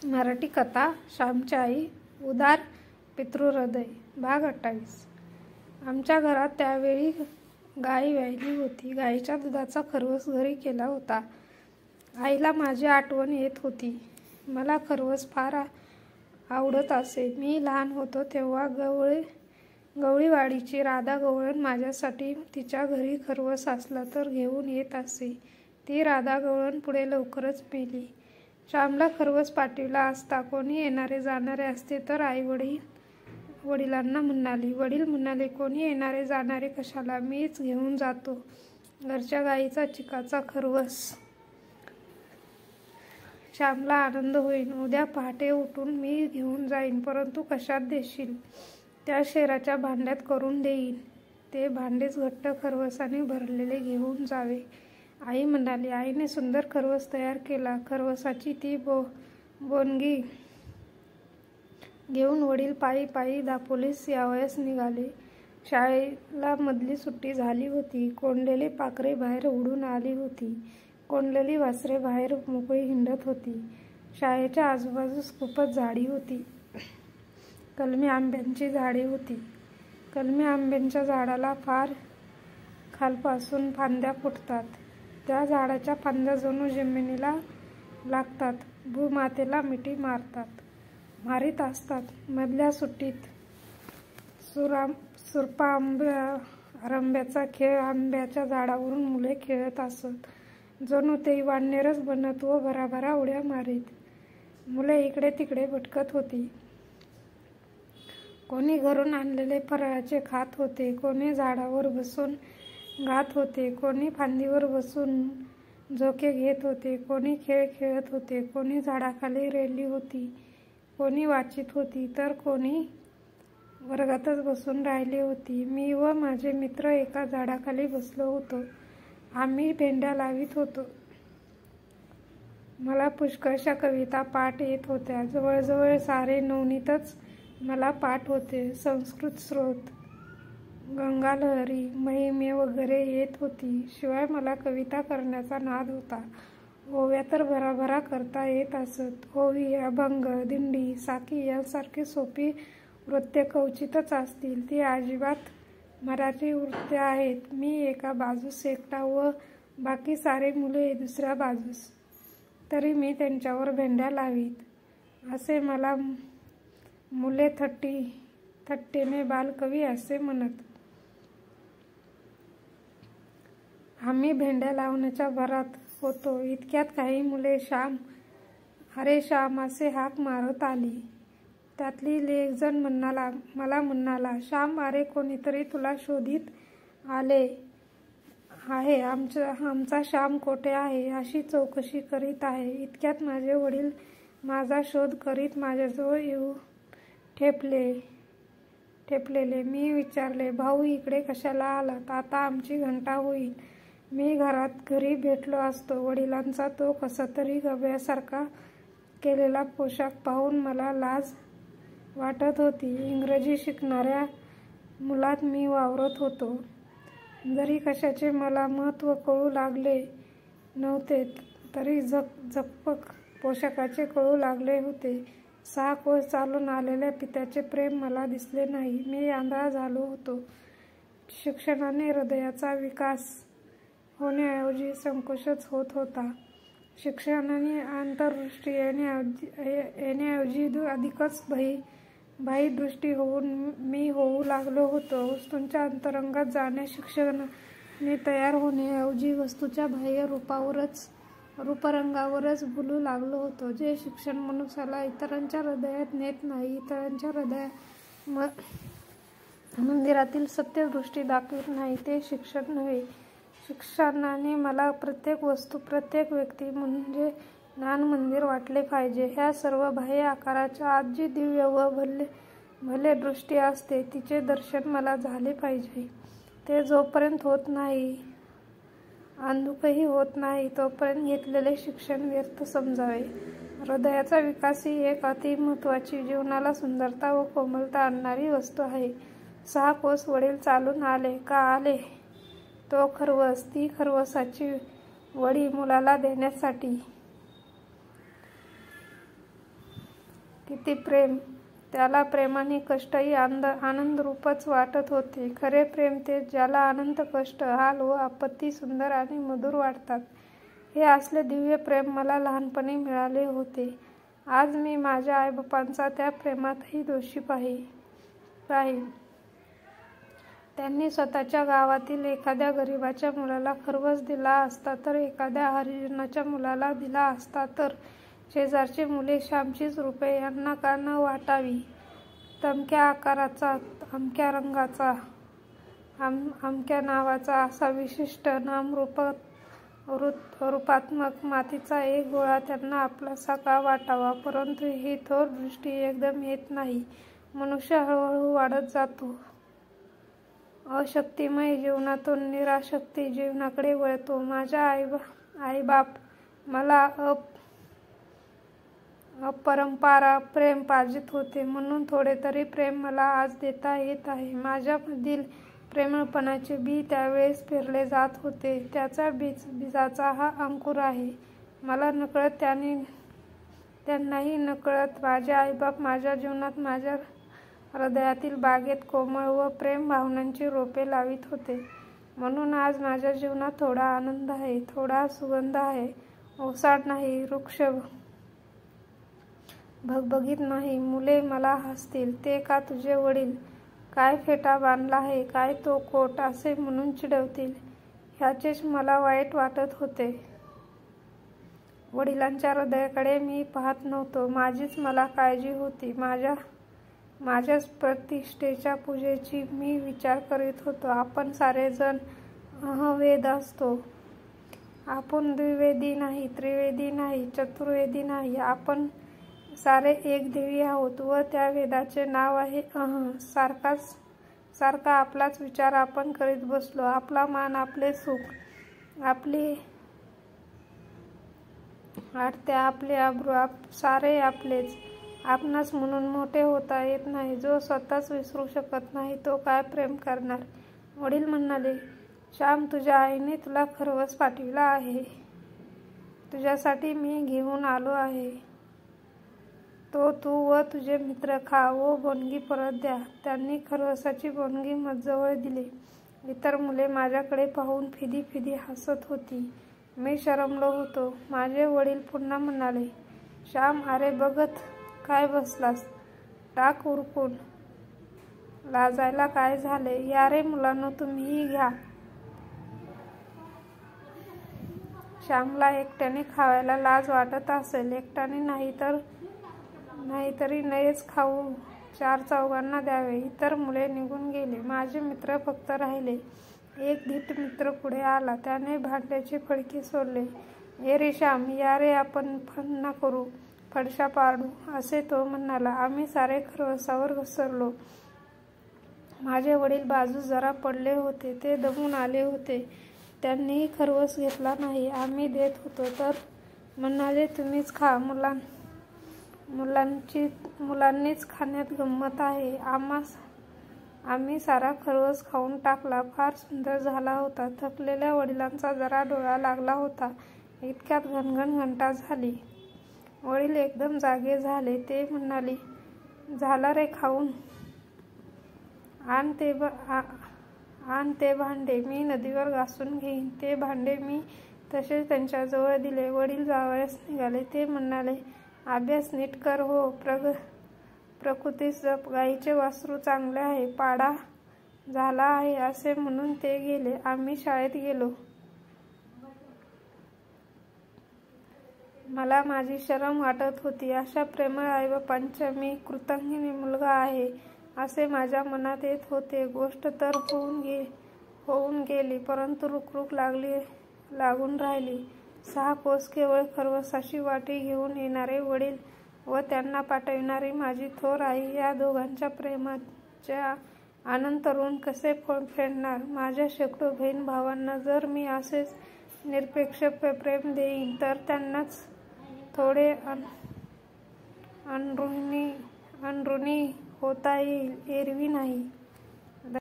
मराठी कथा श्यामची आई उदार पितृहृदय भाग 28. आमच्या घरात त्यावेळी गाय व्यायली होती. गायीच्या दुधाचा खरवस घरी केला होता. आईला माझी आठवण येत होती. मला खरवस फार आवडत असे. मी लहान होतो तेव्हा गवळीवाडीची राधा गवळण माझ्यासाठी तिच्या घरी खरवस असला तर घेऊन येत असे. ती राधा गवळण पुढे लवकरच मेली. श्यामला खरवस पाठविला असता कोणी येणारे जाणारे असते तर आई वडिलांना म्हणाली. वडील म्हणाले, कोणी येणारे जाणारे कशाला, मीच घेऊन जातो घरच्या गाईचा चिकाचा खरवस. श्यामला आनंद होईल. उद्या पहाटे उठून मी घेऊन जाईन. परंतु कशात देशील? त्या शेराच्या भांड्यात करून देईन. ते भांडेच घट्ट खरवसाने भरलेले घेऊन जावे. आई म्हणाली. आईने सुंदर खरवस तयार केला. खरवसाची ती बोनगी घेऊन वडील पायी पायी दापोलीस यावयास निघाले. शाळेला मधली सुट्टी झाली होती. कोंडलेली पाखरे बाहेर उडून आली होती. कोंडलेली वासरे बाहेर मोकळी हिंडत होती. शाळेच्या आजूबाजूस खूपच झाडी होती. कलमी आंब्यांची झाडे होती. कलमी आंब्यांच्या झाडाला फार खालपासून फांद्या फुटतात. त्या झाडाच्या फांद्या जणू जमिनीला लागतात, भूमातेला मिठी मारीत असतात. मधल्या सुट्टीत सुरपा रंब्याचा खेळ आंब्याच्या झाडावरून मुले खेळत असत. जणू ते वानरच बनत व भराभरा उड्या मारीत. मुले इकडे तिकडे भटकत होती. कोणी घरून आणलेले फराळाचे खात होते, कोणी झाडावर बसून गात होते, कोणी फांदीवर बसून झोके घेत होते, कोणी खेळ खेळत होते, कोणी झाडाखाली रेलली होती, कोणी वाचित होती तर कोणी वर्गातच बसून राहिली होती. मी व माझे मित्र एका झाडाखाली बसलो होतो. आम्ही भेंड्या लावीत होतो. मला पुष्कळशा कविता पाठ येत होत्या. जवळजवळ सारे नवनीतच मला पाठ होते. संस्कृत स्रोत, गंगालहरी, महिमे वगैरे येत होती. शिवाय मला कविता करण्याचा नाद होता. ओव्या तर भराभरा करता येत असत. ओवी, अभंग, दिंडी, साकी यांसारखी सोपी वृत्ते क्वचितच असतील. ती अजिबात मराठी वृत्ते आहेत. मी एका बाजूस एकटा व बाकी सारे मुले दुसऱ्या बाजूस. तरी मी त्यांच्यावर भेंड्या लावीत. असे मला मुले थट्टेने बालकवी असे म्हणत. आम्ही भेंड्या लावण्याच्या भरात होतो. इतक्यात काही मुले श्याम, अरे श्याम असे हाक मारत आली. त्यातली एक जण मला म्हणाला, श्याम, अरे कोणीतरी तुला शोधित आले आहे. आमचा श्याम कोठे आहे अशी चौकशी करीत आहे. इतक्यात माझे वडील माझा शोध करीत माझ्याजवळ येऊ ठेपलेले. मी विचारले, भाऊ इकडे कशाला आलात? आता आमची घंटा होईल. मी घरी भेटलो असतो. वडिलांचा तो कसातरी गब्यासारखा केलेला पोशाख पाहून मला लाज वाटत होती. इंग्रजी शिकणाऱ्या मुलात मी वावरत होतो. जरी कशाचे मला महत्त्व कळू लागले नव्हते तरी झकपक पोशाखाचे कळू लागले होते. 6 कोस चालून आलेल्या पित्याचे प्रेम मला दिसले नाही. मी आंधळा झालो होतो. शिक्षणाने हृदयाचा विकास होण्याऐवजी संकोचच होत होता. शिक्षणाने अंतर्दृष्टी येण्याऐवजी अधिकच बाह्यदृष्टी मी होऊ लागलो होतो. वस्तूंच्या अंतरंगात जाणे शिक्षणाने तयार होण्याऐवजी वस्तूच्या बाह्य रूपरंगावरच भुलू लागलो होतो. जे शिक्षण मनुष्याला इतरांच्या हृदयात नेत नाही, इतरांच्या मंदिरातील सत्यदृष्टी दाखवित नाही, ते शिक्षण नव्हे. शिक्षणाने मला प्रत्येक वस्तू, प्रत्येक व्यक्ती म्हणजे ज्ञान मंदिर वाटले पाहिजे. ह्या सर्व बाह्य आकाराच्या आत जी दिव्य व भले दृष्टी असते तिचे दर्शन मला झाले पाहिजे. ते जोपर्यंत होत नाही, अंधुकही होत नाही, तोपर्यंत घेतलेले शिक्षण व्यर्थ समजावे. हृदयाचा विकास ही एक अतिमहत्त्वाची, जीवनाला सुंदरता व कोमलता आणणारी वस्तू आहे. 6 कोस वडील चालून आले का आले? तो खरवस, ती खरवसाची वडी मुलाला देण्यासाठी. किती प्रेम! त्याला प्रेमाने कष्टही आनंदरूपच वाटत होते. खरे प्रेम तेच ज्याला आनंद, कष्ट, हाल व आपत्ती सुंदर आणि मधुर वाटतात. हे असले दिव्य प्रेम मला लहानपणी मिळाले होते. आज मी माझ्या आईबापांचा त्या प्रेमातही दोषी पाहीन. त्यांनी स्वतःच्या गावातील एखाद्या गरिबाच्या मुलाला खर्वस दिला असता तर, एखाद्या हरिजनाच्या मुलाला दिला असता तर, शेजारची मुले श्यामचीच रूपे यांना का न वाटावी? तमक्या आकाराचा, अमक्या रंगाचा, अमक्या नावाचा असा विशिष्ट रूपात्मक मातीचा एक गोळा त्यांना आपलासा का वाटावा? परंतु ही थोर दृष्टी एकदम येत नाही. मनुष्य हळूहळू वाढत जातो. अशक्तिमय जीवनातून निराशक्ती जीवनाकडे वळतो. माझ्या आईबाप मला अपरंपार प्रेम पाजित होते, म्हणून थोडे तरी प्रेम मला आज देता येत आहे. माझ्यामधील प्रेमळपणाचे बी त्यावेळेस पेरले जात होते. त्याचा बीजाचा हा अंकुर आहे. मला नकळत त्यांनाही नकळत माझे आईबाप माझ्या जीवनात, माझ्या हृदयातील बागेत कोमळ व प्रेम भावनांची रोपे लावित होते. म्हणून आज माझ्या जीवनात थोडा आनंद आहे, थोडा सुगंध आहे. ओसाड नाही, वृक्ष भगभगीत नाही. मुले मला हसतील, ते का तुझे वडील? काय फेटा बांधला आहे, काय तो कोट, असे म्हणून चिडवतील. ह्याचेच मला वाईट वाटत होते. वडिलांच्या हृदयाकडे मी पाहत नव्हतो. माझीच मला काळजी होती. माझ्याच प्रतिष्ठेच्या पूजेची मी विचार करीत होतो. आपण सारेजण अहंवेद असतो. आपण द्विवेदी नाही, त्रिवेदी नाही, चतुर्वेदी नाही. आपण सारे एक देवी आहोत व त्या वेदाचे नाव आहे अहं. सारखा आपलाच विचार आपण करीत बसलो. आपला मान, आपले सुख, आपली आडत्या, आपले अब्रू, सारे आपलेच. आपणास म्हणून मोठे होता येत नाही. जो स्वतःच विसरू शकत नाही तो काय प्रेम करणार? वडील म्हणाले, श्याम, तुझ्या आईने तुला खर्वस पाठविला आहे. तुझ्यासाठी मी घेऊन आलो आहे. तो तू व तुझे मित्र खा व बोनगी परत द्या. त्यांनी खर्वसाची बोनगी मजजवळ दिली. इतर मुले माझ्याकडे पाहून फिदी फिदी हसत होती. मी शरमलो होतो. माझे वडील पुन्हा म्हणाले, श्याम, अरे बघत काय बसलास? टाक उरकून. लाजायला काय झाले? या रे मुलांनो, तुम्हीही घ्या. श्यामला एकट्याने खावायला लाज वाटत असेल. एकट्याने नाहीतरी नयेच खाऊ 4-4 द्यावे. इतर मुले निघून गेले. माझे मित्र फक्त राहिले. एक धीट मित्र पुढे आला. त्याने भांड्याचे फडके सोडले. ये रे श्याम, या रे, आपण फन्ना करू, फडशा पाडू, असे तो म्हणाला. आम्ही सारे खर्वसावर घसरलो. माझे वडील बाजूस जरा पडले होते. ते दमून आले होते. त्यांनीही खर्वस घेतला नाही. आम्ही देत होतो तर म्हणाले, तुम्हीच खा. मुलांनीच खाण्यात गंमत आहे. आम्ही सारा खर्वस खाऊन टाकला. फार सुंदर झाला होता. थकलेल्या वडिलांचा जरा डोळा लागला होता. इतक्यात घनघन घंटा झाली. वडील एकदम जागे झाले. ते म्हणाले, झाला रे खाऊन. आण ते भांडे, मी नदीवर घासून घेईन. ते भांडे मी तसेच त्यांच्याजवळ दिले. वडील जावयास निघाले. ते म्हणाले, अभ्यास नीट कर हो, प्रकृतीस जप. गाईचे वासरू चांगले आहे, पाडा झाला आहे, असे म्हणून ते गेले. आम्ही शाळेत गेलो. मला माझी शरम वाटत होती. अशा प्रेमळ आईबापांचा मी कृतघ्न मुलगा आहे असे माझ्या मनात येत होते. गोष्ट तर होऊन गेली, परंतु रुखरुख लागून राहिली. 6 कोस केवळ खर्वसाची वाटी घेऊन येणारे वडील व त्यांना पाठविणारी माझी थोर आई, या दोघांच्या प्रेमाच्या अनंत ऋण कसे फेडणार? माझ्या शेकडो बहीण भावांना जर मी असेच निरपेक्ष प्रेम देईन तर त्यांनाच थोडे अनऋणी होता येईल, एरवी नाही.